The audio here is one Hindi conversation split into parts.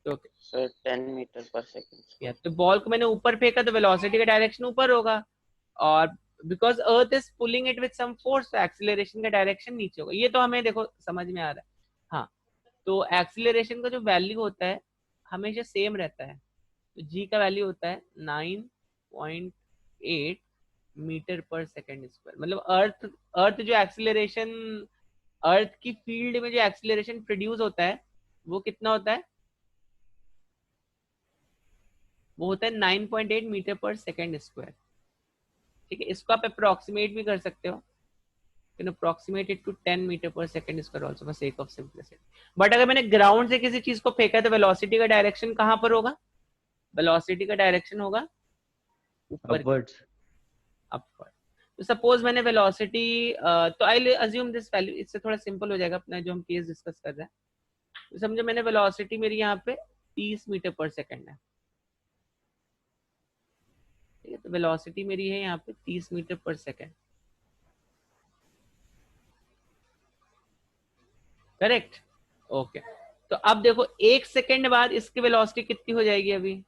तो सर 10 मीटर पर सेकंड। तो बॉल को मैंने ऊपर फेंका तो वेलोसिटी का डायरेक्शन ऊपर होगा, और because earth is pulling it with some force, तो एक्सीलरेशन का डायरेक्शन नीचे होगा। ये तो हमें देखो समझ में आ रहा है। हाँ, तो एक्सीलरेशन का जो वैल्यू होता है हमेशा सेम रहता है। तो जी का वैल्यू होता है 9.8 मीटर पर सेकेंड स्क्वायर। मतलब अर्थ अर्थ जो एक्सीलरेशन, अर्थ की फील्ड में जो एक्सीलरेशन प्रोड्यूस होता है वो कितना होता है? वो होता है 9.8 मीटर पर सेकेंड स्क्वायर। ठीक है, इसको आप अप्रोक्सीमेट भी कर सकते हो, can approximate it to 10 metre per second square also for sake of simplicity. But अगर मैंने ग्राउंड से किसी चीज को फेंका तो वेलोसिटी का डायरेक्शन कहां पर होगा? वेलोसिटी का डायरेक्शन होगा ऊपर की, अपवर्ड्स। अपवर्ड। तो सपोज मैंने वेलोसिटी, तो आई अज्यूम दिस वैल्यू, इससे थोड़ा सिंपल हो जाएगा अपना जो हम केस डिस्कस कर रहे हैं। तो समझो मैंने वेलोसिटी मेरी यहाँ पे 30 मीटर पर सेकंड है। ठीक है, तो वेलोसिटी मेरी है यहाँ पे 30 metre per second, correct? Okay, तो अब देखो एक सेकंड बाद इसकी वेलोसिटी कितनी हो जाएगी? अभी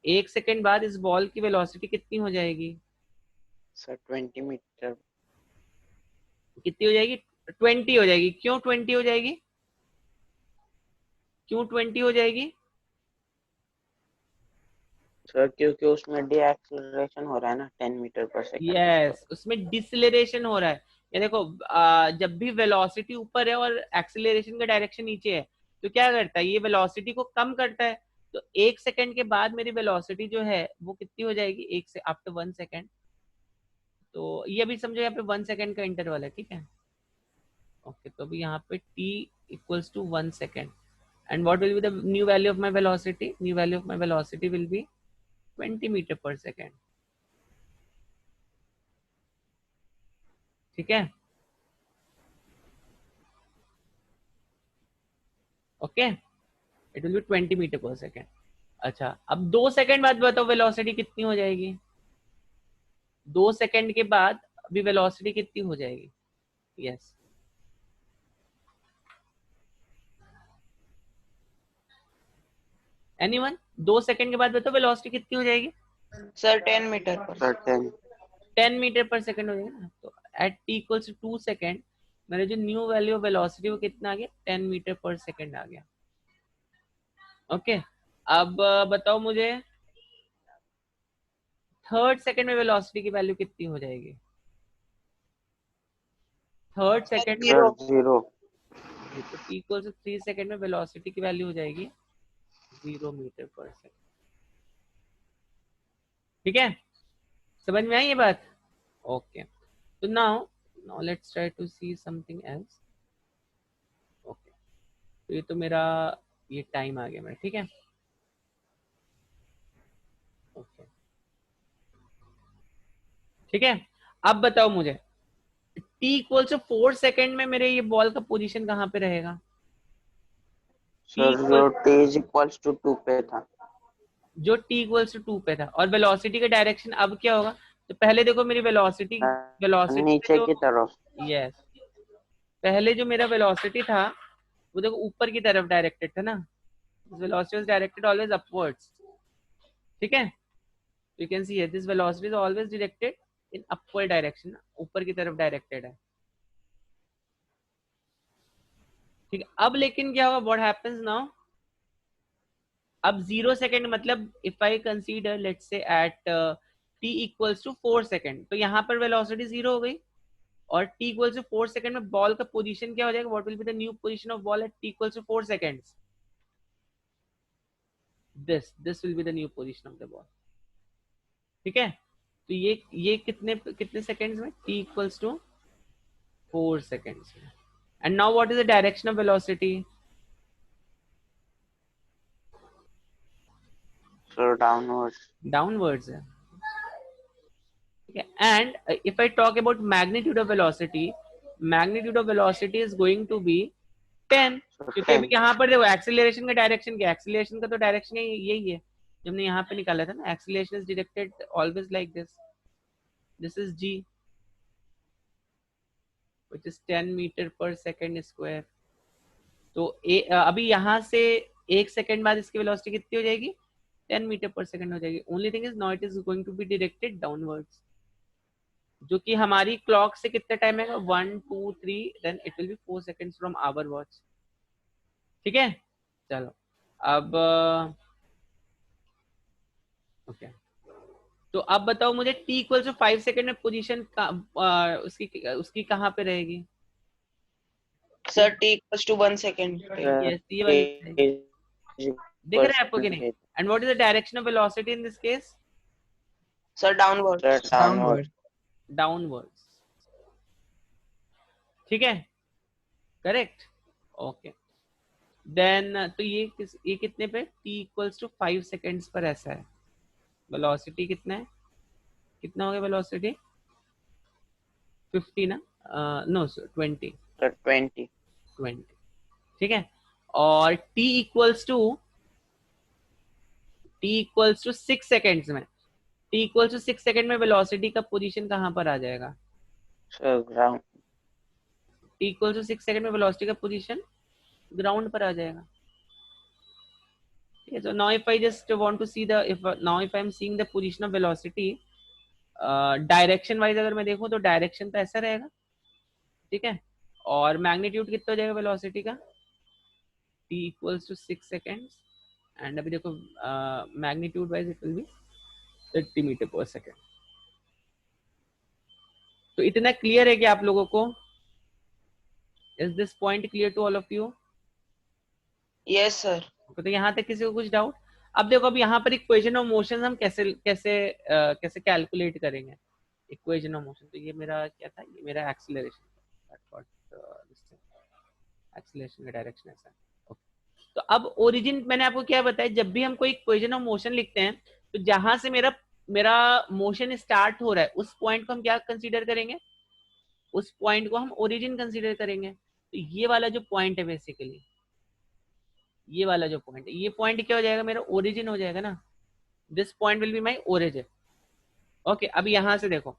एक सेकंड बाद इस बॉल की वेलोसिटी कितनी हो जाएगी? Sir 20 meter. कितनी हो जाएगी? 20 हो जाएगी। क्यों 20 हो जाएगी? क्यों 20 हो जाएगी? सर क्योंकि उसमें डी एक्सेलरेशन हो रहा है ना 10 metre per second square. Yes, उसमें डिसलेरेशन हो रहा है। ये देखो, जब भी वेलोसिटी ऊपर है और एक्सीलरेशन का डायरेक्शन नीचे है, तो क्या करता है? ये वेलोसिटी को कम करता है। तो एक सेकंड के बाद मेरी वेलोसिटी जो है वो कितनी हो जाएगी? एक से आफ्टर 1 सेकंड। तो ये भी समझो यहाँ पे 1 सेकंड का इंटरवल है, ठीक है? ओके, तो अभी यहाँ पे t equals to 1 second, and what will be the new value of my velocity? New value of my velocity will be 20 meter per second. ठीक है, okay, it will be 20 meter per second. अच्छा, अब 2 सेकंड बाद बताओ वेलोसिटी कितनी हो जाएगी? 2 सेकंड के बाद अभी वेलोसिटी कितनी हो जाएगी? Yes, anyone? 2 सेकंड के बाद बताओ वेलोसिटी कितनी हो जाएगी? Sir 10 metre per. Sir 10। 10 metre per second हो जाएगी ना। तो at t equals to 2 second, मेरा जो न्यू वैल्यू ऑफ वेलोसिटी वो कितना आ गया? 10 मीटर पर सेकंड आ गया। ओके, अब बताओ मुझे थर्ड सेकंड में वेलोसिटी की वैल्यू कितनी हो जाएगी? थर्ड सेकंड में, जीरो। सर 0। तो t इक्वल्स टू 3 सेकंड में वेलोसिटी की वैल्यू हो जाएगी 0 मीटर पर सेकंड। ठीक है, समझ में आई ये बात? ओके, तो now now let's try to see something else. Okay, तो ये तो मेरा ये टाइम आ गया मेरा, ठीक है? ओके, ठीक है, अब बताओ मुझे t इक्वल टू 4 सेकंड में मेरे ये बॉल का पोजीशन कहाँ पे रहेगा? t सर इक्वल, जो t इज इक्वल्स टू 2 पे था। जो t इक्वल्स टू 2 पे था, और वेलोसिटी का डायरेक्शन अब क्या होगा? तो पहले देखो मेरी वेलोसिटी, वेलोसिटी पे नीचे जो, की तरफ। यस, पहले जो मेरा वेलोसिटी था वो देखो ऊपर की तरफ डायरेक्टेड था ना, velocity was directed always upwards. ठीक है, you can see this velocity is always directed in upward direction, ऊपर की तरफ डायरेक्टेड है। ठीक है, अब लेकिन क्या होगा? What happens now? अब 0 सेकंड मतलब if I consider let's say at t equals to 4 second, तो यहाँ पर वेलोसिटी 0 हो गई, और t इक्वल्स टू 4 सेकंड में बॉल का पोजीशन क्या हो जाएगा? What will be the new position of ball at t equals to 4 seconds? This will be the new position of the ball. ठीक है, तो ये कितने कितने सेकंड्स में? t इक्वल्स टू 4 सेकंड्स में। And now what is the direction of velocity? Sir downwards. Downwards है। And if I talk about magnitude of velocity, magnitude of velocity is going to be 10, sir क्योंकि अभी 10। यहाँ पर देखो एक्सीलरेशन का डायरेक्शन क्या है? एक्सीलरेशन का तो डायरेक्शन यही है जो हमने यहाँ पे निकाला था ना, acceleration is directed always like this, this is g which is 10 metre per second square. तो अभी यहाँ से 1 सेकंड बाद इसकी वेलोसिटी कितनी हो जाएगी, 10 मीटर पर सेकंड हो जाएगी। Only thing is now it is going to be directed downwards, जो कि हमारी क्लॉक से कितना टाइम है, 1 2 3, then it will be 4 seconds from our watch. ठीक है, चलो अब ओके तो अब बताओ मुझे t इक्वल टू 5 सेकंड में पोजीशन उसकी कहाँ पे रहेगी? Sir t equals to 1 second. Yes ये वाली दिख रहा है आपको कि नहीं? And what is the direction of velocity in this case? Sir, downwards. Downward. Downwards. ठीक है, करेक्ट, ओके। देन तो ये कितने पे, t इक्वल्स टू 5 सेकंड्स पर ऐसा है। वेलोसिटी कितना है, कितना हो गया वेलोसिटी, 50 ना, नो सर 20 20। ठीक है। और t इक्वल्स टू 6 सेकंड्स में, t इक्वल्स टू 6 सेकंड में वेलोसिटी का पोजीशन कहाँ पर आ जाएगा? Sir ground. t equals to 6 second में वेलोसिटी का पोजीशन ग्राउंड पर आ जाएगा। Okay, so now if I just want to see if I am seeing the position of velocity direction wise अगर मैं देखूं तो डायरेक्शन तो ऐसा रहेगा, ठीक है। और मैग्नीट्यूड कितना हो जाएगा वेलोसिटी का, t equals to 6 seconds, and अभी देखो magnitude wise it will be 30 metre per second. तो इतना क्लियर है कि आप लोगों को, is this point clear to all of you? Yes, sir. तो यहाँ तक किसी को कुछ डाउट? अब देखो अब यहाँ पर इक्वेशन ऑफ मोशन हम कैसे कैसे कैसे कैलकुलेट करेंगे इक्वेशन ऑफ मोशन। तो ये मेरा क्या था, ये मेरा एक्सीलरेशन, एक्सीलरेशन का डायरेक्शन ऐसा। ओके तो अब ओरिजिन मैंने आपको क्या बताया, जब भी हम कोई इक्वेशन ऑफ मोशन लिखते हैं तो जहां से मेरा मेरा मोशन स्टार्ट हो रहा है उस पॉइंट को हम क्या कंसीडर करेंगे, उस पॉइंट को हम ओरिजिन कंसीडर करेंगे। तो ये वाला जो पॉइंट है बेसिकली, ये वाला जो पॉइंट है, ये पॉइंट क्या हो जाएगा, मेरा ओरिजिन हो जाएगा ना। This point will be my origin. Okay अब यहां से देखो,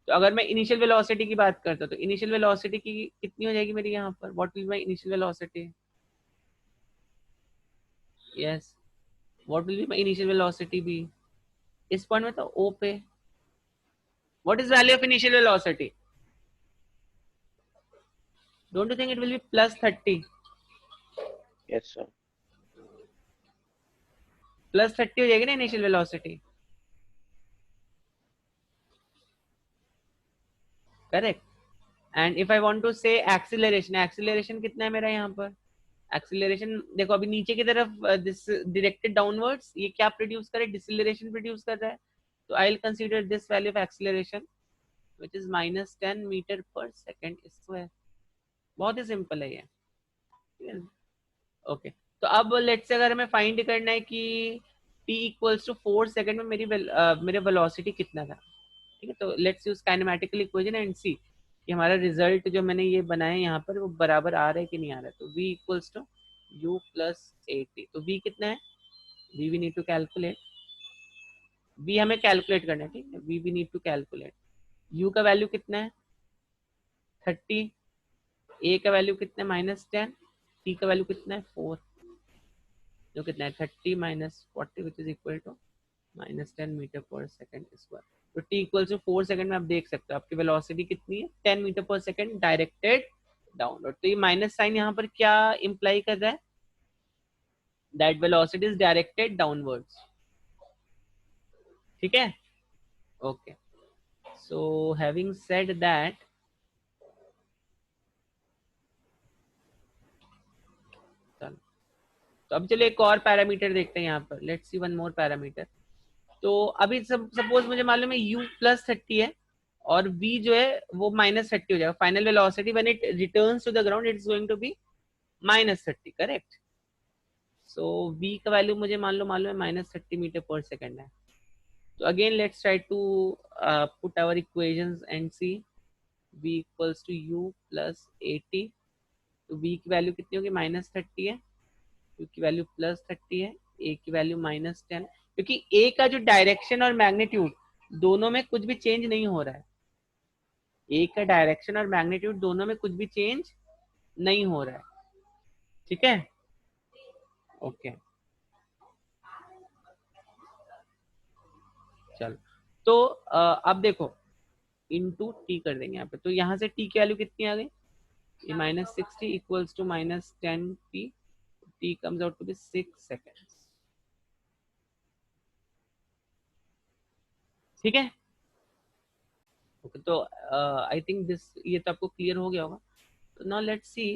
तो अगर मैं इनिशियल वेलोसिटी की बात करता हूं तो इनिशियल वेलोसिटी की कितनी हो जाएगी मेरी यहाँ पर, what will my initial velocity, yes what will be my initial velocity be, इस पॉइंट में तो ओ पे, what is value of initial velocity, don't you think it will be +30? Yes sir. +30 हो जाएगी ना initial velocity, correct. And if I want to say acceleration, acceleration कितना है मेरा यहाँ पर, एक्सीलरेशन देखो अभी नीचे की तरफ दिस डायरेक्टेड डाउनवर्ड्स, ये क्या प्रोड्यूस करे, डिसेलरेशन प्रोड्यूस कर रहा है। तो I will consider this value of acceleration which is -10 metre per second square. बहुत ही सिंपल है ये। ओके तो अब लेट्स से अगर हमें फाइंड करना है कि t इक्वल्स टू 4 सेकंड में मेरे वेलोसिटी कितना था, ठीक है। तो let's use kinematical equation and see कि हमारा रिजल्ट जो मैंने ये बनाया यहाँ पर वो बराबर आ रहा है कि नहीं आ रहा है। तो v equals to u plus 80, तो v कितना है, v we need to calculate, v हमें कैलकुलेट करना है, ठीक है। v we need to calculate, u का वैल्यू कितना है 30, a का वैल्यू कितना है -10, t का वैल्यू कितना है 4, जो कितना है 30 - 40 which is equal to -10 metre per second square. तो t इक्वल टू 4 सेकंड में आप देख सकते हो आपकी वेलोसिटी कितनी है, 10 metre per second directed downward. तो ये माइनस साइन यहाँ पर क्या इंप्लाई कर रहा है, that velocity is directed downwards, ठीक है। Okay so having said that, तो अब चलिए एक और पैरामीटर देखते हैं यहाँ पर, let's see one more parameter. तो अभी सपोज मुझे मालूम है u +30 है और v जो है वो -30 हो जाएगा। Final velocity when it returns to the ground it is going to be -30, correct. So v का वैल्यू मुझे मालूम है -30 मीटर पर सेकंड है। तो again let's try to put our equations and see, v equals to u plus 80। तो v की वैल्यू कितनी होगी, -30 है, u की वैल्यू +30 है, a की वैल्यू -10, क्योंकि a का जो डायरेक्शन और मैग्नीट्यूड दोनों में कुछ भी चेंज नहीं हो रहा है, a का डायरेक्शन और मैग्नीट्यूड दोनों में कुछ भी चेंज नहीं हो रहा है, ठीक है। ओके चलो तो अब देखो इनटू टी कर देंगे यहाँ पे, तो यहाँ से टी की वैल्यू कितनी आ गई, ये -60 equals to -10t, t comes out to be 6 seconds. ठीक है, ओके तो आई थिंक दिस, ये तो आपको क्लियर हो गया होगा. तो now let's see,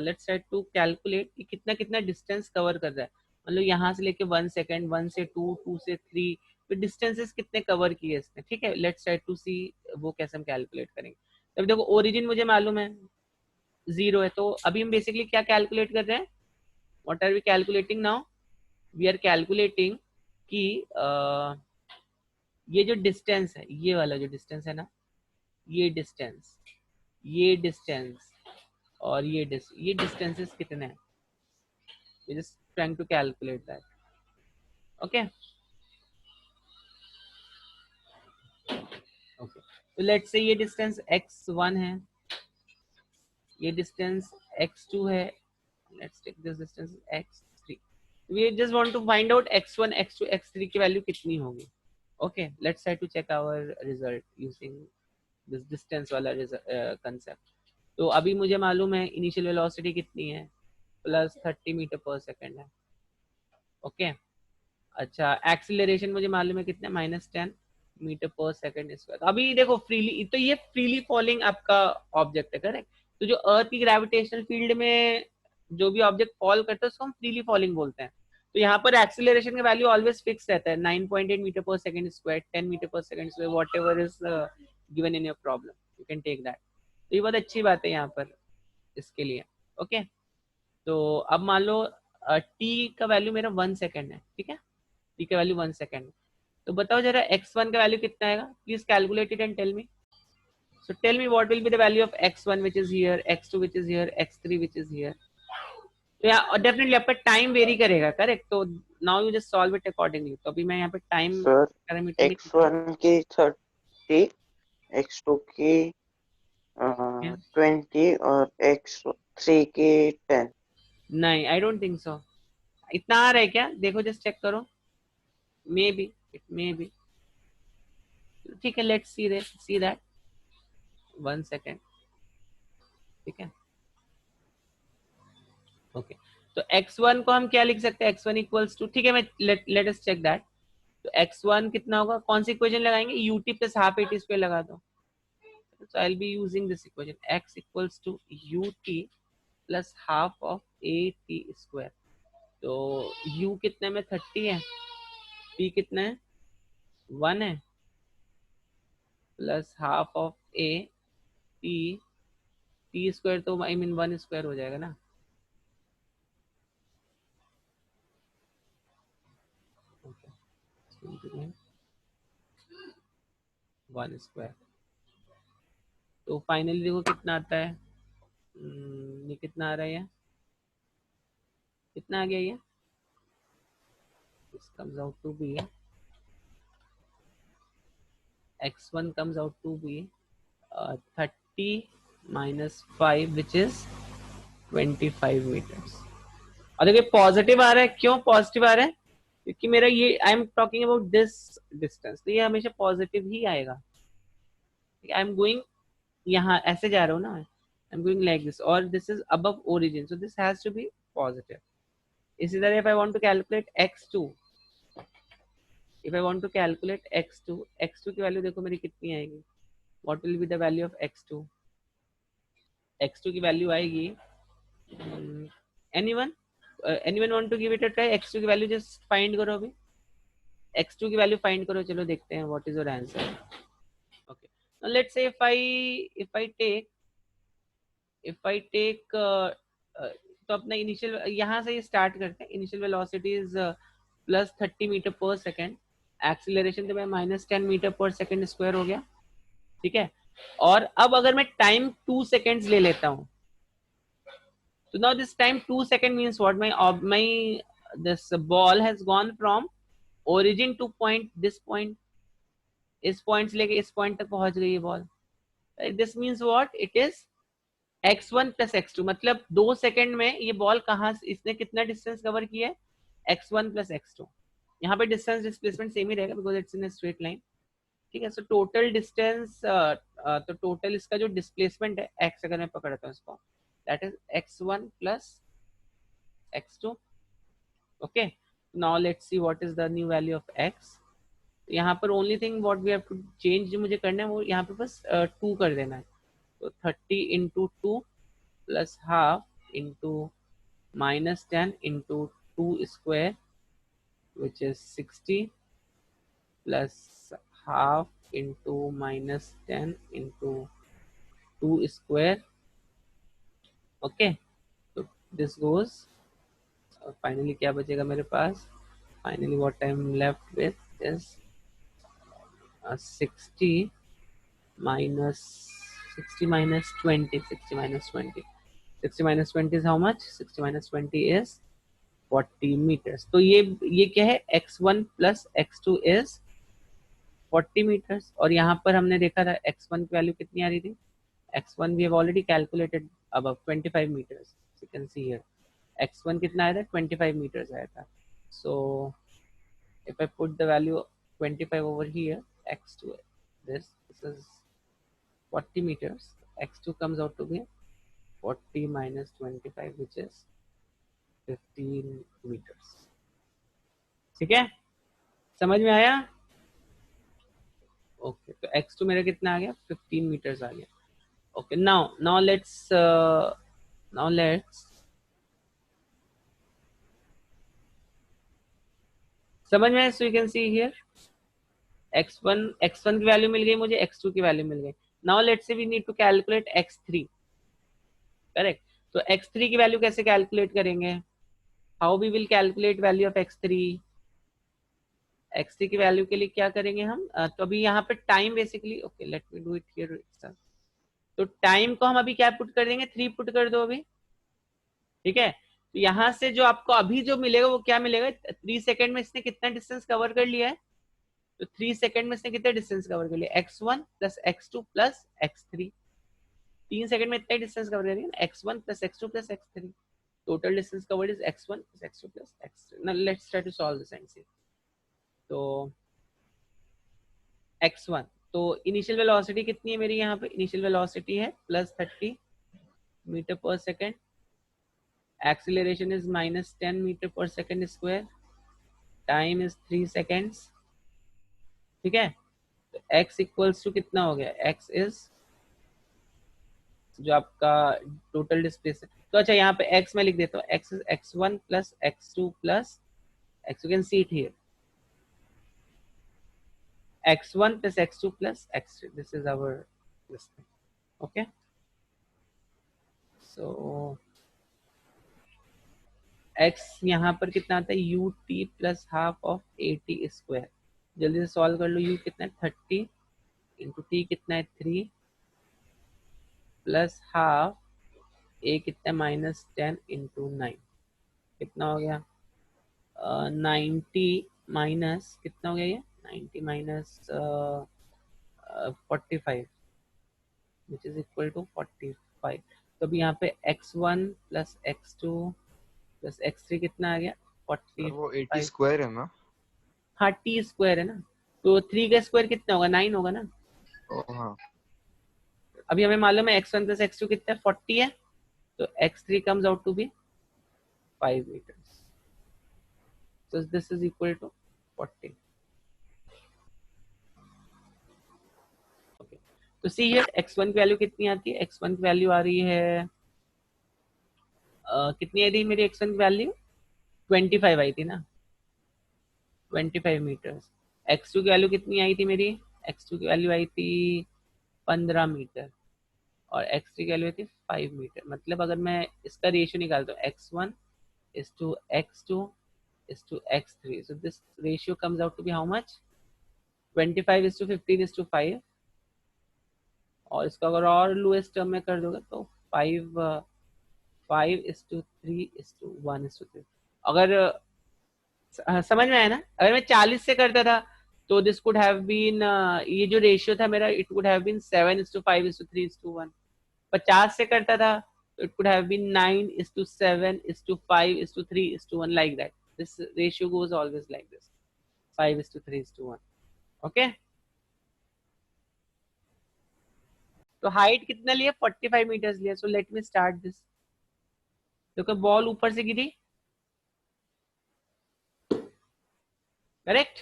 let's try to calculate कि कितना कितना डिस्टेंस कवर कर रहा है. मतलब यहाँ से लेके 1 सेकेंड, 1 से 2, 2 से 3, तो डिस्टेंसेस कितने कवर किए इसने. ठीक है, लेट्स ट्राई टू सी वो कैसे हम कैलकुलेट करेंगे. तब देखो ओरिजिन मुझे मालूम है 0 है, तो अभी हम बेसिकली क्या कैलकुलेट कर रहे हैं, what are we calculating now, we are calculating कि ये जो डिस्टेंस है, ये वाला जो डिस्टेंस है ना, ये डिस्टेंस, ये डिस्टेंस और ये डिस्टेंसेस कितने हैं, we just trying to calculate that. Okay, okay, तो let's say ये डिस्टेंस x1 है, ये डिस्टेंस x2 है, let's take this distance x3. we just want to find out x1 x2 x3 की वैल्यू कितनी होगी. okay, let's try to check our result using this distance वाला concept. तो अभी मुझे मालूम है इनिशियल वेलोसिटी कितनी है, +30 मीटर पर सेकेंड है. ओके, अच्छा एक्सीलरेशन मुझे मालूम है कितना, -10 मीटर पर सेकेंड स्क्वायर. अभी देखो फ्रीली, तो ये फ्रीली फॉलिंग आपका ऑब्जेक्ट है, करेक्ट. तो जो अर्थ की ग्रेविटेशनल फील्ड में जो भी ऑब्जेक्ट फॉल करता है उसको हम फ्रीली फॉलिंग बोलते हैं. तो यहाँ पर एक्सीलरेशन का वैल्यू ऑलवेज फिक्स रहता है, 9.8 metre per second square, 10 metre per second square, whatever is given in your problem, you can take that. तो ये बहुत अच्छी बात है यहाँ पर इसके लिए. ओके, तो अब मान लो टी का वैल्यू मेरा 1 सेकेंड है. ठीक है, टी का वैल्यू 1 सेकेंड. तो बताओ जरा x1 का वैल्यू कितना आएगा, please calculate it and tell me. So tell me what will be the value of x1 which is here, x2 which is here, x3 which is here. तो यहाँ डेफिनेटली आपका टाइम वेरी करेगा, करेक्ट. तो now you just solve it accordingly. तो अभी मैं यहाँ पे टाइम सर पैरामीटर x1 की 30, x2 की 20 और x3 की 10. नहीं, आई डोंट थिंक सो. इतना आ रहा है क्या, देखो जस्ट चेक करो, may be, it may be. ठीक है, लेट्स सी दैट 1 सेकेंड. ठीक है, ओके. तो x1 को हम क्या लिख सकते हैं, x1 इक्वल्स टू, ठीक है, मैं लेट अस चेक दैट. तो x1 कितना होगा, कौन सी इक्वेशन लगाएंगे, ut plus half at square लगा दो. so I'll be using this equation, x equals to ut plus half of at square. तो u कितने में 30 है, t कितना है 1 है, plus half of a t square, तो आई मीन 1 स्क्वायर हो जाएगा ना. okay. 1 स्क्वायर. तो फाइनली देखो कितना आता है, ये कितना आ रहा है, कितना आ गया ये, this comes out to be x1 comes out to be 30 minus 5 which is 25 meters. और देखिए पॉजिटिव आ रहा है, क्यों पॉजिटिव आ रहा है, क्योंकि मेरा ये I am talking about this distance, तो ये हमेशा पॉजिटिव ही आएगा. आई एम गोइंग, यहाँ ऐसे जा रहा हूँ ना, I am going like this, और this is above origin, so this has to be positive. इसी तरह if I want to calculate x2, if I want to calculate x2 की वैल्यू देखो मेरी कितनी आएगी, what will be the value of x2. x2 की वैल्यू आएगी, anyone want to give it a try, x2 की वैल्यू जस्ट फाइंड करो. अभी x2 की वैल्यू फाइंड करो, चलो देखते हैं what is your answer. okay, now let's say if I take तो अपना इनिशियल यहाँ से स्टार्ट करते हैं. Initial velocity is +30 metre per second, acceleration तो -10 मीटर पर सेकेंड स्क्वायर हो गया. ठीक है, और अब अगर मैं टाइम 2 सेकेंड्स ले लेता हूं, तो now this time 2 second means what, my this ball has gone from origin two point, this point, इस पॉइंट से लेके इस पॉइंट तक पहुंच गई ये ball. This means what, it is x1 plus x2, मतलब 2 सेकेंड में ये बॉल कहाँ, इसने कितना डिस्टेंस कवर किया है, x1 प्लस x2. यहाँ पे डिस्टेंस डिस्प्लेसमेंट सेम ही रहेगा because it's in straight line, ठीक है। सो टोटल डिस्टेंस, तो टोटल इसका जो डिस्प्लेसमेंट है x, अगर मैं पकड़ता हूँ इसको, that is x1 plus x2। Okay, now let's see what is the new value of x। यहाँ पर only thing what we have to change, जो मुझे करना है वो यहाँ पे बस 2 कर देना है। तो 30 into 2 plus half into -10 into 2 square which is 60 plus half into -10 into 2 square. Okay, तो दिस गोज, फाइनली क्या बचेगा मेरे पास, finally what I am left with is 60 minus 60 minus 20, 60 minus 20, 60 minus 20 is how much, 60 minus 20 is 40 meters। तो ये क्या है, x1 plus x2 is 40 meters। और यहाँ पर हमने देखा था x1 की वैल्यू कितनी आ रही थी, x1 we have already calculated above 25 meters, you can see here x1 कितना आया था, 25 meters आया था। so if I put the value 25 over here, x2, this is 40 meters, x2 comes out to be 40 minus 25 which is 15 meters। ठीक है, समझ में आया? ओके, तो x2 मेरा कितना आ गया, 15 meters आ गया। ओके, now let's समझ में, so you can see here x1 की वैल्यू मिल गई मुझे, x2 की वैल्यू मिल गई। Now let's say we need to calculate x3, correct. तो x3 की वैल्यू कैसे कैलकुलेट करेंगे, how we will calculate value of x3। x3 की वैल्यू के लिए क्या करेंगे हम, तो अभी यहाँ पे time basically, okay let me do it here. तो टाइम को हम अभी क्या पुट कर देंगे, 3 पुट कर दो अभी, ठीक है। तो यहाँ से जो आपको अभी जो मिलेगा वो क्या मिलेगा, 3 सेकेंड में इसने कितना डिस्टेंस कवर कर लिया है, तो 3 सेकेंड में इसने कितना डिस्टेंस कवर कर लिया, x1 plus x2 plus x3। 3 second में इतना डिस्टेंस कवर करेंगे, x1 plus x2 plus x3। Total distance covered is x1 plus x2 plus x3। Now let's try to solve this and see. तो x1, तो इनिशियल वेलोसिटी कितनी है मेरी, यहाँ पे इनिशियल वेलोसिटी है +30 metre per second, acceleration is -10 metre per second square, time is 3 seconds, ठीक है। तो x इक्वल्स टू कितना हो गया, x इज जो आपका टोटल डिस्प्लेसमेंट, तो अच्छा यहाँ पे x मैं लिख देता हूँ, x is x1 plus x2 plus x, you can see it here, x1 plus x2 plus x3, this is our this thing, okay। so x यहाँ पर कितना आता है, ut plus half of at square, जल्दी से सॉल्व कर लो। u कितना है 30 इंटू t कितना है 3 प्लस हाफ a कितना है -10 इंटू 9, कितना हो गया 90 माइनस कितना हो गया ये 90 minus 45 which is equal to 45। तो अभी यहाँ पे x1 plus x2 plus x3 कितना आ गया 45। वो 80 स्क्वायर है ना, हाँ t स्क्वायर है ना, तो 3 का स्क्वायर कितना होगा 9 होगा ना। हाँ अभी हमें मालूम है x1 प्लस x2 कितना है 40 है, तो x3 comes out to be 5 meters, so this is equal to 40। okay, तो सी हियर x1 की वैल्यू कितनी आती है, x1 की वैल्यू आ रही है कितनी आई थी मेरी, x1 की वैल्यू 25 आई थी ना, 25 मीटर्स। x2 की वैल्यू कितनी आई थी मेरी, x2 की वैल्यू आई थी 15 मीटर और x3 की वैल्यू आई थी 5 मीटर। मतलब अगर मैं इसका रेशियो निकालता हूँ x1 is to x2 is to x3, so this ratio comes out to be how much, 25 is to 15 is to 5, और इसको अगर और लोएस्ट टर्म में कर दोगे तो 5 is to 3 is to 1 is to 3। अगर समझ में आया ना, अगर मैं 40 से करता था तो दिस कुड हैव बीन, ये जो रेशियो था मेरा it could have been 7 is to 5 is to 3 is to 1। 50 से करता था तो it could have been 9 is to 7 is to 5 is to 3 is to 1, like that, this ratio goes always like this। 5:3:1. Okay, तो हाइट कितना लिया? 45 मीटर्स लिया. So let me start this. देखो बॉल ऊपर से गिरी, करेक्ट.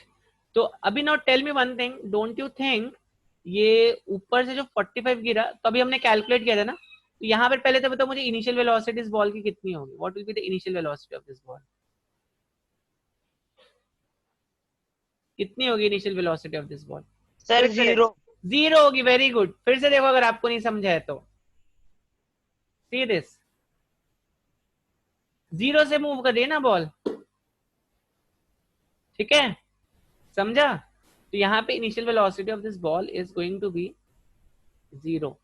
तो अभी now tell me one thing, don't you think ये ऊपर से जो 45 गिरा, तो अभी हमने कैलकुलेट किया था ना, तो यहाँ पर पहले तो बताओ मुझे इनिशियल वेलोसिटी इस बॉल की कितनी होगी. What will be the initial velocity of this ball? कितनी होगी initial velocity of this ball? Sir 0. 0 होगी. Very good. फिर से देखो अगर आपको नहीं समझा है तो. सी दिस, 0 से मूव कर रही है ना बॉल, ठीक है, समझा? तो यहाँ पे initial velocity of this ball is going to be 0.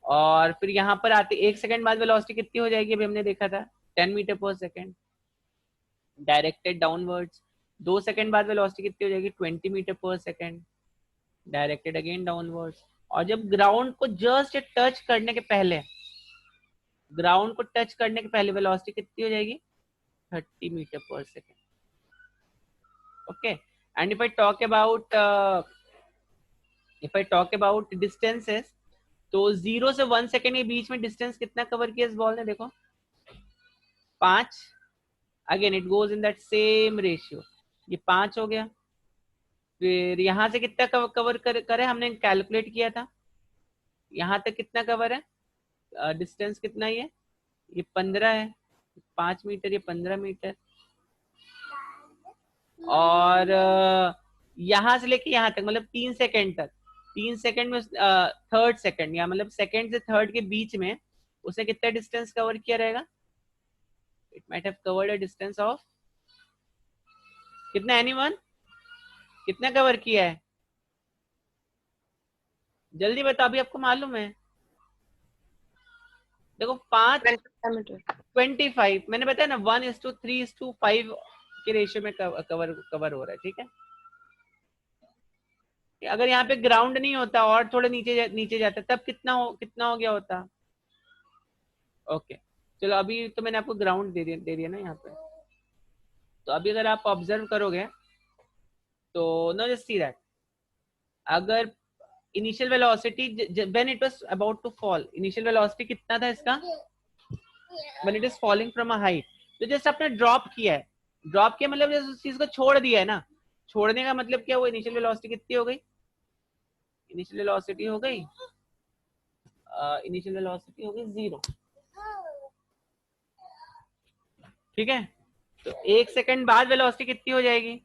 और फिर यहाँ पर आते 1 सेकंड बाद वेलोसिटी कितनी हो जाएगी? अभी हमने देखा था 10 metre per second directed downwards. 2 second बाद वेलोसिटी कितनी हो जाएगी? 20 meter per second directed again downwards. और जब ग्राउंड को जस्ट टच करने के पहले, ग्राउंड को टच करने के पहले वेलोसिटी कितनी हो जाएगी? 30 metre per second. Okay, and if I talk about distances, तो 0 से 1 सेकंड के बीच में डिस्टेंस कितना कवर किया इस बॉल ने? देखो 5. Again it goes in that same ratio. ये 5 हो गया. फिर यहाँ से कितना कवर करे हमने कैलकुलेट किया था. यहाँ तक कितना कवर है? डिस्टेंस कितना ही है? ये 15 है. 5 मीटर, ये 15 मीटर. और यहाँ से लेके यहाँ तक मतलब 3 सेकंड तक, 3 सेकंड में थर्ड सेकंड, या मतलब सेकंड से थर्ड के बीच में उसने कितना डिस्टेंस कवर किया रहेगा? It might have covered a distance of कितना? एनीवन कितना कवर किया है? जल्दी बताओ, अभी आपको मालूम है. देखो 5 25 मैंने बताया ना, 1:3:5 के रेशियो में कवर हो रहा है. ठीक है, अगर यहाँ पे ग्राउंड नहीं होता और थोड़ा नीचे जाता तब कितना हो गया होता? ओके, चलो अभी तो मैंने आपको ग्राउंड दे दिया ना यहाँ पे. तो अभी अगर आप ऑब्जर्व करोगे तो नो जस्ट सी दैट, अगर initial velocity when it was about to fall, initial velocity कितना था इसका? When it is falling from a height, तो जस्ट आपने ड्रॉप किया है. ड्रॉप किया मतलब जस्ट उस चीज को छोड़ दिया है ना. छोड़ने का मतलब क्या? वो इनिशियल वेलोसिटी कितनी हो गई? इनिशियल वेलोसिटी हो गई, इनिशियल वेलोसिटी हो गई 0. ठीक है, तो 1 सेकंड बाद वेलोसिटी कितनी हो जाएगी?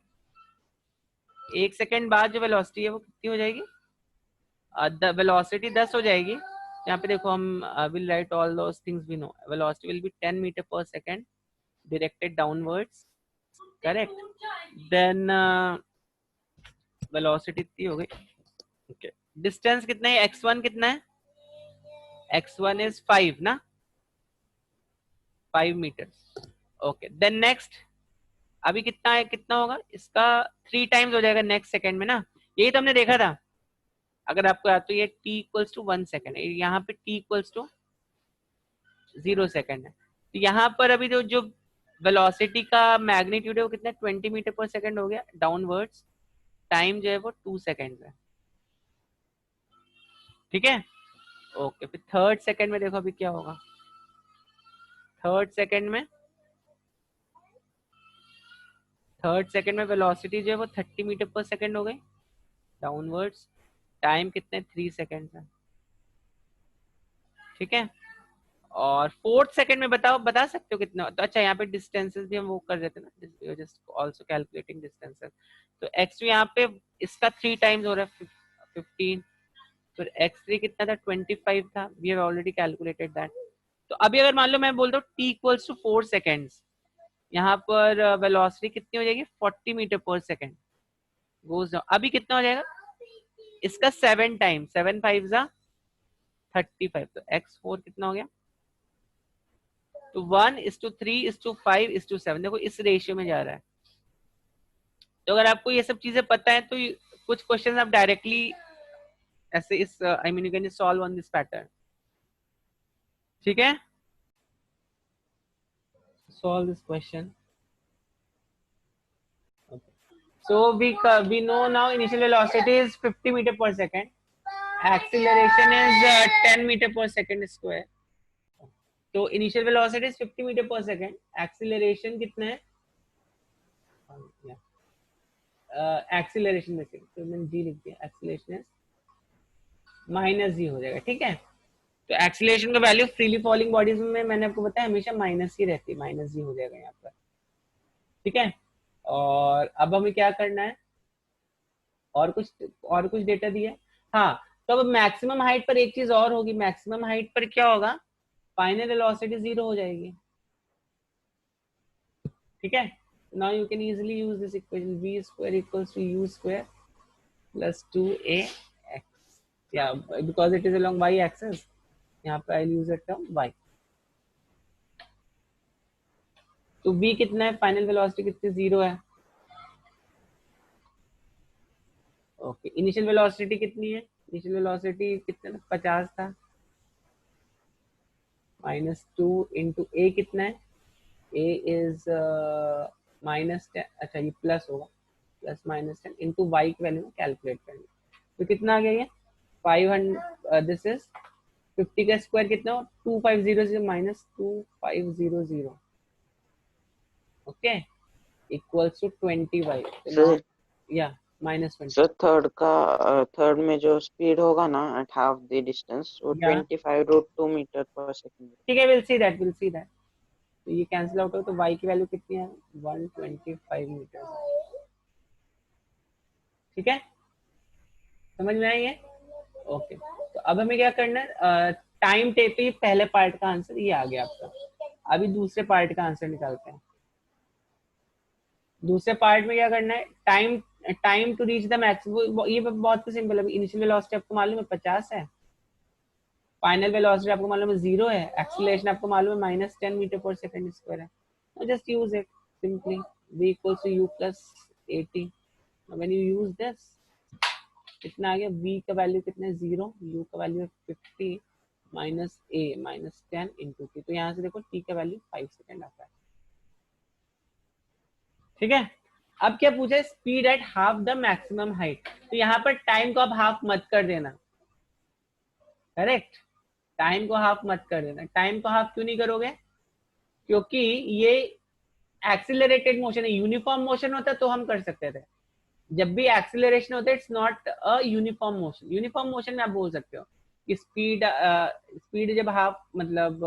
1 सेकंड बाद जो वेलोसिटी है वो कितनी हो जाएगी? वेलोसिटी 10 हो जाएगी. यहाँ पे देखो हम will write all those things we know. Velocity will be 10 metre per second directed downwards, correct. Then velocity इतनी हो गई. ओके, डिस्टेंस कितना है? x1 कितना है? x1 इज 5 ना, 5 मीटर. ओके, देन नेक्स्ट अभी कितना है? कितना होगा इसका? 3 टाइम्स हो जाएगा नेक्स्ट सेकंड में ना. यही तो हमने देखा था. अगर आपको याद तो ये t इक्वल्स टू 1 सेकंड है, यहाँ पे t इक्वल्स टू 0 सेकंड है. तो यहाँ पर अभी जो वेलोसिटी का मैग्नीट्यूड है वो कितना? 20 मीटर पर सेकंड हो गया डाउनवर्ड्स. टाइम जो है वो 2 सेकंड है. ठीक है, ओके. फिर थर्ड सेकंड में देखो अभी क्या होगा. थर्ड सेकंड में वेलोसिटी जो है वो 30 मीटर पर सेकंड हो गई डाउनवर्ड्स. टाइम कितने? 3 सेकंड है. ठीक है, और फोर्थ सेकंड में बता सकते हो कितना? तो अच्छा, यहाँ पे डिस्टेंसेस भी हम वो कर देते ना, जस्ट आल्सो कैलकुलेटिंग डिस्टेंसेस. तो x2 यहाँ पे इसका 3 टाइम्स हो रहा है 15. फिर x3 कितना था? 25 था. We have already calculated that. तो अभी अगर मान लो मैं बोल दूं t इक्वल्स टू 4 सेकंड्स, यहाँ पर वेलोसिटी कितनी हो जाएगी? 40 metre per second goes down. अभी कितना हो जाएगा इसका? 7 टाइम. 7 5 जा 35. तो x4 कितना हो गया? तो 1:3:5:7. देखो इस रेशियो में जा रहा है. तो अगर आपको ये सब चीजें पता है तो कुछ क्वेश्चन आप डायरेक्टली ऐसे इस I mean you can solve on this pattern. ठीक है, solve this question. So we know now initial velocity is 50 meter per second. Acceleration is 10 meter per second square. तो initial velocity is 50 metre per second, acceleration कितना है, एक्सीलरेशन में से तो मैंने जी लिख दिया, एक्सीलरेशन इज माइनस जी हो जाएगा, ठीक है। तो एक्सीलरेशन का वैल्यू फ्रीली फॉलिंग बॉडीज में मैंने आपको बताया हमेशा माइनस ही रहती है, माइनस जी हो जाएगा यहाँ पर, ठीक है। और अब हमें क्या करना है, और कुछ डेटा दिया, हाँ। तो अब मैक्सिमम हाइट पर एक चीज और होगी, मैक्सिमम हाइट पर क्या होगा, फाइनल वेलोसिटी 0 हो जाएगी, ठीक है। Now you can easily use this equation, v square equals to u square plus 2ax, yeah, because it is along y axis, यहाँ पे I'll use the term y। तो v कितना है, फाइनल वेलोसिटी कितनी, 0 है, ओके। इनिशियल वेलोसिटी कितनी है, इनिशियल वेलोसिटी कितना 50 था, -2 इंटू a कितना है, a इज -10, अच्छा ये प्लस होगा, प्लस -10 इंटू वाई की वैल्यू में कैलकुलेट करेंगे, तो कितना आ गया ये 500, दिस इज 50 का स्क्वायर कितना हो, 2500 minus 2500, okay, equals to 20y, sir या -20, सर थर्ड में जो स्पीड होगा ना एट हाफ द डिस्टेंस वो Yeah. 25√2 metre per second. ठीक है, विल सी दैट, तो ये कैंसिल आउट हो, तो y की वैल्यू कितनी है, 125 मीटर, ठीक है, समझ में आई है, ओके। तो अब हमें क्या करना है, टाइम टेप, पहले पार्ट का आंसर ये आ गया आपका, अभी दूसरे पार्ट का आंसर निकालते हैं। दूसरे पार्ट में क्या करना है, time to reach the maximum, ये बहुत सिंपल है, इनिशियल वेलोसिटी आपको मालूम है 50 है, फाइनल वेलोसिटी आपको मालूम है 0 है, एक्सीलरेशन आपको मालूम है -10 मीटर पर सेकंड स्क्वायर है, just use it simply, v equals to u plus 80, when you use this कितना आ गया, v का वैल्यू कितना है 0, u का वैल्यू है 50 माइनस a -10 इंटू t, तो यहाँ से देखो t का वैल्यू 5 सेकंड आता है, ठीक है। अब क्या पूछा है, speed at half the maximum height, तो यहाँ पर टाइम को आप हाफ मत कर देना, करेक्ट, टाइम को हाफ मत कर देना। टाइम को हाफ क्यों नहीं करोगे, क्योंकि ये एक्सिलरेटेड मोशन है, यूनिफॉर्म मोशन होता तो हम कर सकते थे, जब भी एक्सिलरेशन होता है it's not a uniform motion, uniform motion में आप बोल सकते हो कि स्पीड जब हाफ, मतलब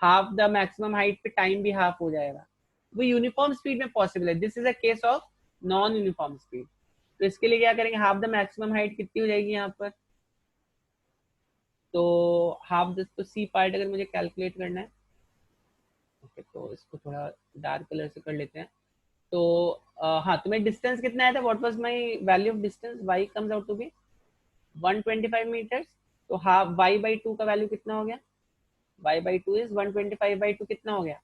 हाफ द मैक्सिमम हाइट पे टाइम भी हाफ हो जाएगा, वो यूनिफॉर्म स्पीड में पॉसिबल है, this is a case of non uniform speed. तो इसके लिए क्या करेंगे, हाफ द मैक्सिमम हाइट कितनी हो जाएगी यहाँ पर, तो हाफ दिस, तो सी पार्ट अगर मुझे कैलकुलेट करना है, ओके, तो इसको थोड़ा डार्क कलर से कर लेते हैं। तो हाँ, तुम्हें डिस्टेंस कितना आया था, what was my value of distance, y comes out to be 125 metres, तो हाफ y बाई 2 का वैल्यू कितना हो गया, y बाई 2 इज 125 बाई 2 कितना हो गया,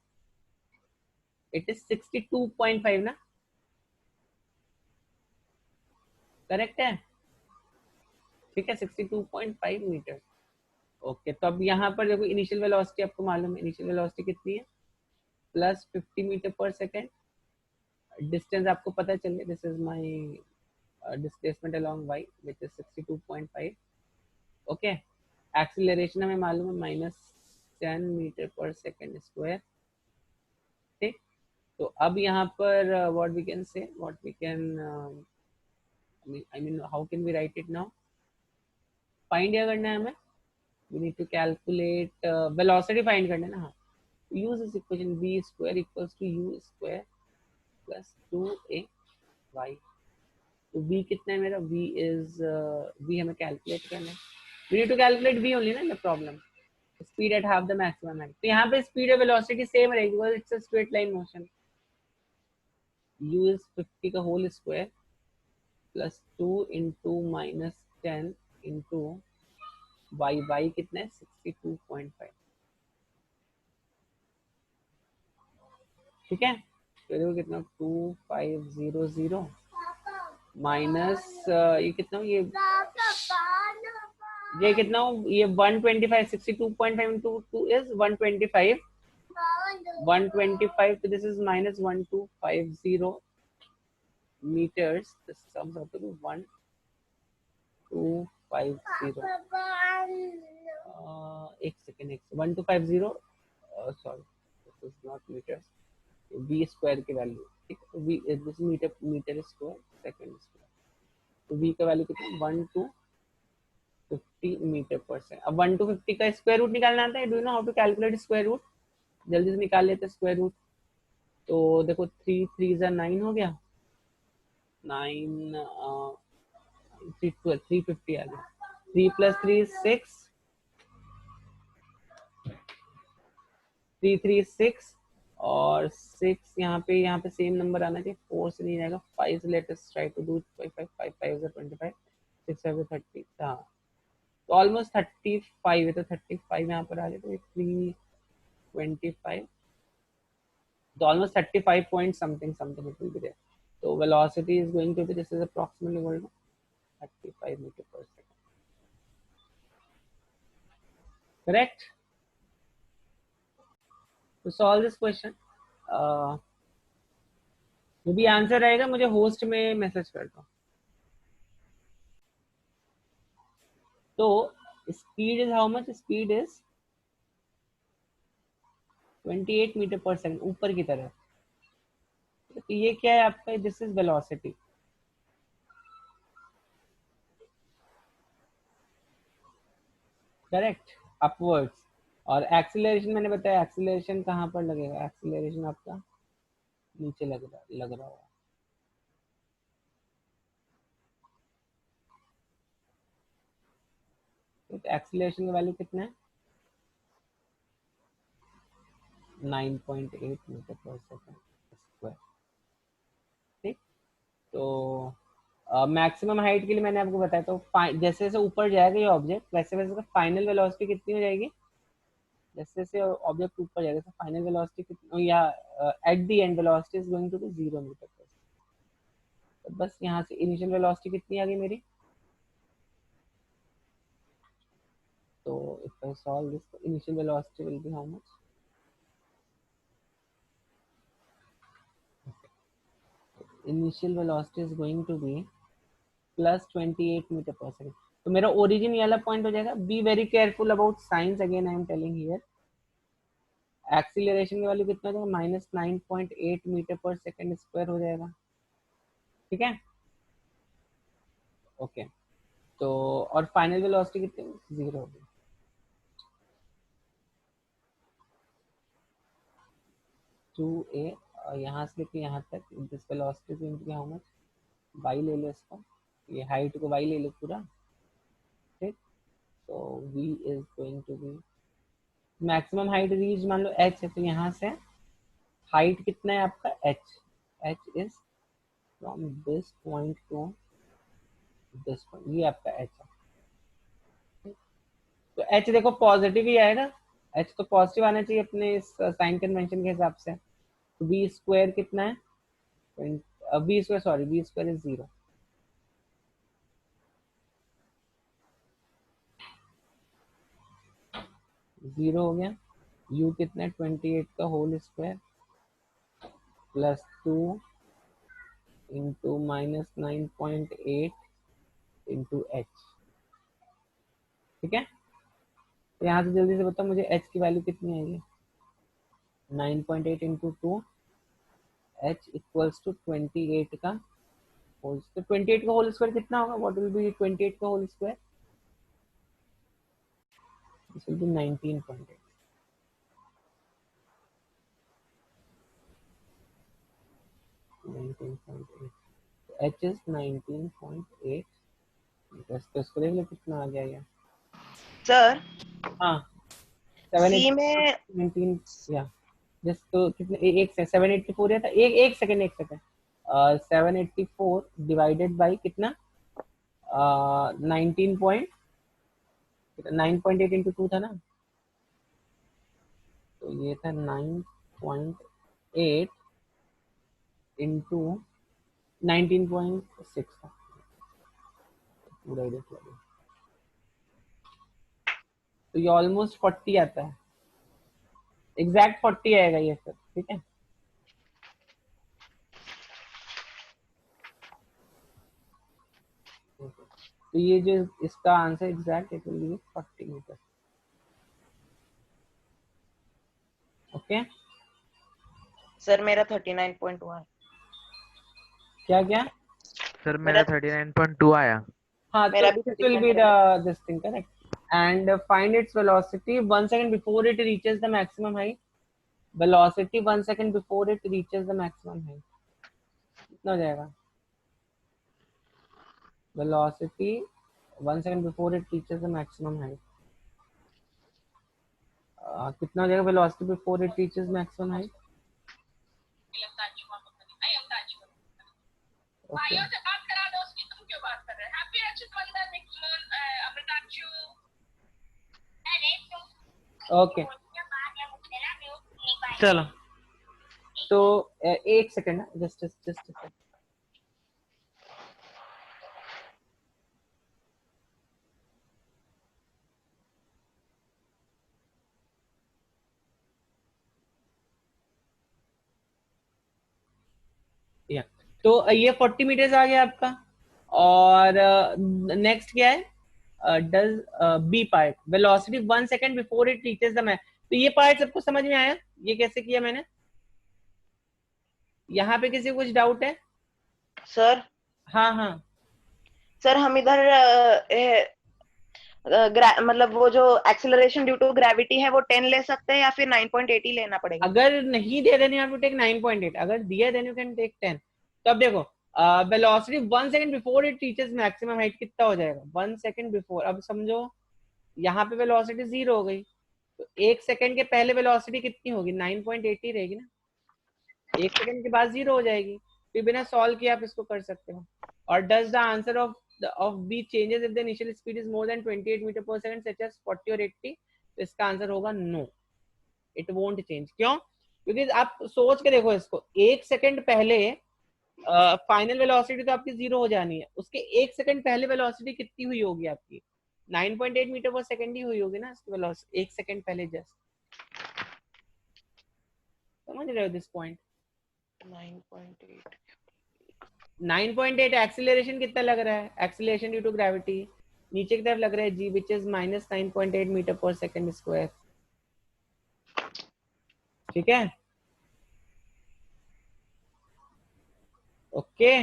इट इज 62.5 ना, करेक्ट है, ठीक है, 62.5 मीटर, ओके। तो अब यहाँ पर देखो इनिशियल वेलोसिटी आपको मालूम है, इनिशियल वेलोसिटी कितनी है, plus 50 metre per second, distance आपको पता चल गया, this is my displacement along y which is 62.5, okay. Acceleration हमें मालूम है -10 मीटर पर सेकेंड स्क्वायर, ठीक। तो अब यहाँ पर what we can say, what we can, I mean how can we write it now, find क्या करना है हमें, we need to calculate velocity find करना है ना, हाँ, use this equation, v square equals to u square plus 2ay, तो v कितना है मेरा, v इज v हमें कैलकुलेट करना है, we need to calculate v only ना, the problem, speed at half the maximum height, तो यहाँ पे स्पीड और वेलोसिटी सेम रहेगी because it's a straight line motion, u is 50 का whole square plus 2 into -10 into y कितना है 62.5, ठीक है। तो देखो कितना 2500 माइनस ये कितना, ये कितना हो, ये 125, 62.5 इंटू 2 इज 125, 125, तो दिस इज -1250 meters, the sums have to be 1250. एक second, 1250, sorry this is not metres, v square की वैल्यू, ठीक है, v दिस मीटर स्क्वायर सेकंड स्क्वायर, तो v का वैल्यू कितना, 1250 मीटर पर सेकंड। अब 1250 का स्क्वायर रूट निकालना आता है, do you know how to calculate square root? जल्दी से निकाल लेते हैं स्क्वायर रूट। तो देखो 3 3 जा 9 हो गया, 9 350 आ गया, 3 + 3 6, 3 3 6 और 6 यहाँ पे सेम नंबर आना चाहिए, 4 से नहीं जाएगा, 5 से let us try to do 5 5 5 5 25, 6 7 30, हाँ तो ऑलमोस्ट 35 है, तो 35 यहाँ पर आ गया, तो 325, तो almost 35 point something something it will be there. So velocity is going to be, this is approximately equal to 35 meter per second. Correct? To solve this question, जो भी आंसर रहेगा मुझे होस्ट में मैसेज कर दो। तो speed is how much? Speed is 28 metre per second ऊपर की तरफ। तो ये क्या है आपका? This is velocity. Correct, upwards. और एक्सीलरेशन मैंने बताया, एक्सीलरेशन कहाँ पर लगेगा? एक्सीलरेशन आपका नीचे लग रहा होगा। तो एक्सीलरेशन का वैल्यू कितना है? 9.8 मीटर पर सेकंड स्क्वायर। ठीक, तो मैक्सिमम हाइट के लिए मैंने आपको बताया, तो जैसे जैसे ऊपर जाएगा ये ऑब्जेक्ट, वैसे वैसे फाइनल वेलोसिटी कितनी हो जाएगी? जैसे जैसे ऑब्जेक्ट ऊपर जाएगा तो फाइनल वेलोसिटी कितनी, या at the end velocity is going to be 0 metre per second. तो बस यहाँ से इनिशियल वेलोसिटी कितनी आ गई मेरी? तो if I solve this, initial velocity will be how much? Initial velocity is going to be plus 28 metre per second. तो मेरा ओरिजिन ये वाला पॉइंट हो जाएगा। Be very careful about science, again I am telling here. Acceleration की वैल्यू कितना हो जाएगा? -9.8 मीटर पर सेकंड स्क्वायर हो जाएगा। ठीक है, ओके। तो और फाइनल वेलोसिटी कितनी? 0 होगी। टू ए, और यहाँ से लेके यहाँ तक this velocity going to be how much? Y ले लो इसको, ये हाइट को वाई ले लो पूरा। ठीक, तो v is going to be maximum height reach मान लो h है, तो यहाँ से हाइट कितना है आपका? h। h is from this point two this point, ये आपका h है। तो h देखो पॉजिटिव ही आएगा, h तो पॉजिटिव आना चाहिए अपने इस साइन कन्वेंशन के हिसाब से। तो v स्क्वायर कितना है? v square, sorry, v square is 0। Zero हो गया। u कितना है? 28 का whole square plus 2 into -9.8 into h। ठीक है, तो यहाँ से जल्दी से बताओ मुझे h की वैल्यू कितनी आएगी? 9.8 इंटू 2, h इक्वल्स टू 28 का होल स्क्वायर। 28 का होल स्क्वायर कितना होगा? व्हाट विल बी 28 का whole square? This will be 19.8। h is 19.8 metre. तो इसको देख लो कितना आ गया ये। सर हाँ, सी में 19 या जस्ट, तो कितने, एक से 784 था। एक सेकंड 784 डिवाइडेड बाय कितना? 9.8 इंटू 2 था ना, तो ये था 9.8 इंटू 19.6 था पूरा इधर। तो ये ऑलमोस्ट 40 आता है, एग्जैक्ट 40 आएगा ये सर। ठीक है, तो ये जो इसका answer exact it will be 40 metre. Okay sir मेरा 39.1। क्या क्या? सर मेरा 39.2 आया। हाँ, तो मेरा भी this will be 39.1। this thing, correct? And find its velocity 1 second before it reaches the maximum height. Velocity 1 second before it reaches the maximum height. कितना हो जाएगा? Velocity 1 second before it reaches the maximum height. कितना हो जाएगा velocity before it reaches maximum height? Okay. Okay चलो, तो एक सेकंड, जस्ट या तो ये 40 मीटर्स आ गया आपका। और नेक्स्ट क्या है? Does be part, velocity 1 second before it reaches the max. तो ये पार्ट सबको समझ में आया? ये कैसे किया मैंने? यहाँ पे किसी को कुछ डाउट है? सर हाँ हाँ, सर हम इधर मतलब वो जो एक्सेलरेशन ड्यू टू ग्रेविटी है वो 10 ले सकते हैं या फिर 9.8 ही लेना पड़ेगा? अगर नहीं दे then you have to take 9.8, अगर दिया देन यू कैन टेक 10। तो अब देखो, velocity 1 second before it reaches maximum height कितना हो जाएगा? 1 सेकंड बिफोर। अब समझो यहाँ पे वेलोसिटी 0 हो गई, तो 1 सेकंड के पहले वेलोसिटी कितनी होगी? 9.8 ही रहेगी ना। 1 सेकंड के बाद 0 हो जाएगी। फिर बिना सॉल्व किए आप इसको कर सकते हो। और does the answer of B changes if the initial speed is more than 28 metre per second such as 40 और 80? तो इसका आंसर होगा नो, इट वोंट चेंज। क्यों? क्योंकि आप सोच के देखो इसको, 1 सेकंड पहले फाइनल वेलोसिटी तो आपकी 0 हो जानी है, उसके 1 सेकंड पहले वेलोसिटी कितनी हुई होगी आपकी? 9.8 मीटर पर सेकंड ही हुई होगी ना इसकी वेलोसिटी 1 सेकंड पहले। जस्ट समझ रहे हो दिस पॉइंट? 9.8 9.8 एक्सीलरेशन कितना लग रहा है? एक्सीलरेशन ड्यू टू ग्रेविटी नीचे की तरफ लग रहा है जी, which is -9.8 metre per second square. ठीक है, ओके।